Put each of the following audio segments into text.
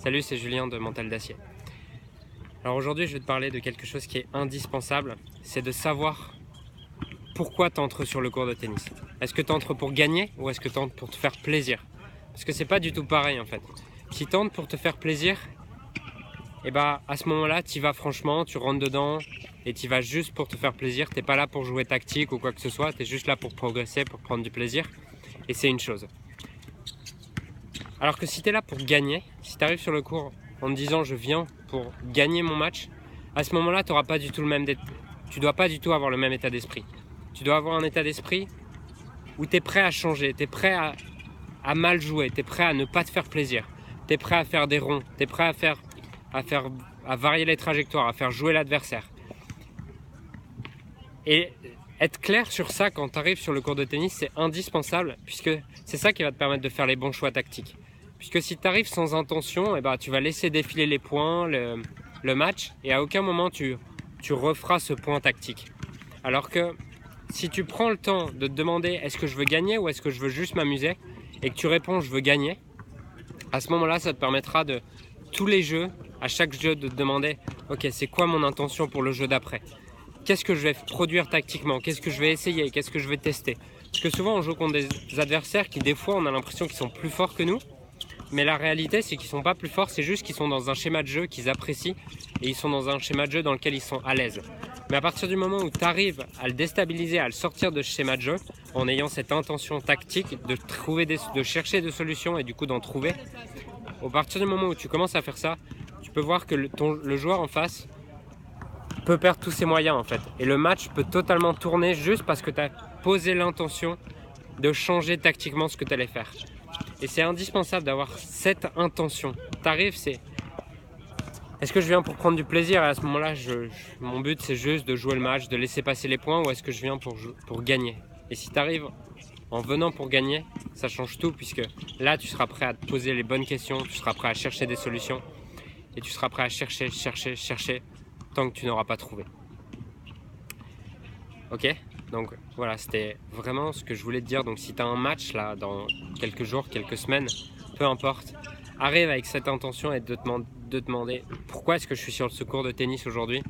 Salut, c'est Julien de Mental d'Acier. Alors aujourd'hui, je vais te parler de quelque chose qui est indispensable, c'est de savoir pourquoi tu entres sur le cours de tennis. Est-ce que tu entres pour gagner ou est-ce que tu entres pour te faire plaisir? Parce que c'est pas du tout pareil en fait. Si tu entres pour te faire plaisir, et bah à ce moment-là, tu y vas franchement, tu rentres dedans et tu y vas juste pour te faire plaisir. T'es pas là pour jouer tactique ou quoi que ce soit, tu es juste là pour progresser, pour prendre du plaisir. Et c'est une chose. Alors que si tu es là pour gagner, si tu arrives sur le cours en te disant je viens pour gagner mon match, à ce moment-là, tu ne dois pas du tout avoir le même état d'esprit. Tu dois avoir un état d'esprit où tu es prêt à changer, tu es prêt à mal jouer, tu es prêt à ne pas te faire plaisir, tu es prêt à faire des ronds, tu es prêt à varier les trajectoires, à faire jouer l'adversaire. Et être clair sur ça quand tu arrives sur le cours de tennis, c'est indispensable puisque c'est ça qui va te permettre de faire les bons choix tactiques. Puisque si tu arrives sans intention, eh ben, tu vas laisser défiler les points, le match, et à aucun moment tu referas ce point tactique. Alors que si tu prends le temps de te demander est-ce que je veux gagner ou est-ce que je veux juste m'amuser, et que tu réponds je veux gagner, à ce moment-là ça te permettra de tous les jeux, à chaque jeu, de te demander ok, c'est quoi mon intention pour le jeu d'après? Qu'est-ce que je vais produire tactiquement? Qu'est-ce que je vais essayer? Qu'est-ce que je vais tester? Parce que souvent on joue contre des adversaires qui des fois on a l'impression qu'ils sont plus forts que nous, mais la réalité c'est qu'ils sont pas plus forts, c'est juste qu'ils sont dans un schéma de jeu qu'ils apprécient et ils sont dans un schéma de jeu dans lequel ils sont à l'aise. Mais à partir du moment où tu arrives à le déstabiliser, à le sortir de ce schéma de jeu, en ayant cette intention tactique de chercher des solutions et du coup d'en trouver, à partir du moment où tu commences à faire ça, tu peux voir que le joueur en face peut perdre tous ses moyens en fait. Et le match peut totalement tourner juste parce que tu as posé l'intention de changer tactiquement ce que tu allais faire. Et c'est indispensable d'avoir cette intention. T'arrives, c'est est-ce que je viens pour prendre du plaisir? Et à ce moment-là, mon but c'est juste de jouer le match, de laisser passer les points, ou est-ce que je viens pour gagner? Et si tu arrives en venant pour gagner, ça change tout puisque là tu seras prêt à te poser les bonnes questions, tu seras prêt à chercher des solutions et tu seras prêt à chercher tant que tu n'auras pas trouvé. Ok? Donc voilà, c'était vraiment ce que je voulais te dire. Donc si tu as un match là dans quelques jours, quelques semaines, peu importe, arrive avec cette intention et de demander pourquoi est-ce que je suis sur ce cours de tennis aujourd'hui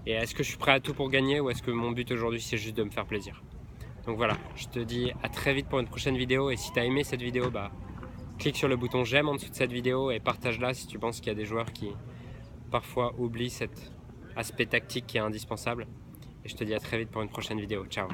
et est-ce que je suis prêt à tout pour gagner ou est-ce que mon but aujourd'hui c'est juste de me faire plaisir. Donc voilà, je te dis à très vite pour une prochaine vidéo et si tu as aimé cette vidéo, clique sur le bouton j'aime en dessous de cette vidéo et partage-la si tu penses qu'il y a des joueurs qui parfois oublient cet aspect tactique qui est indispensable. Et je te dis à très vite pour une prochaine vidéo. Ciao.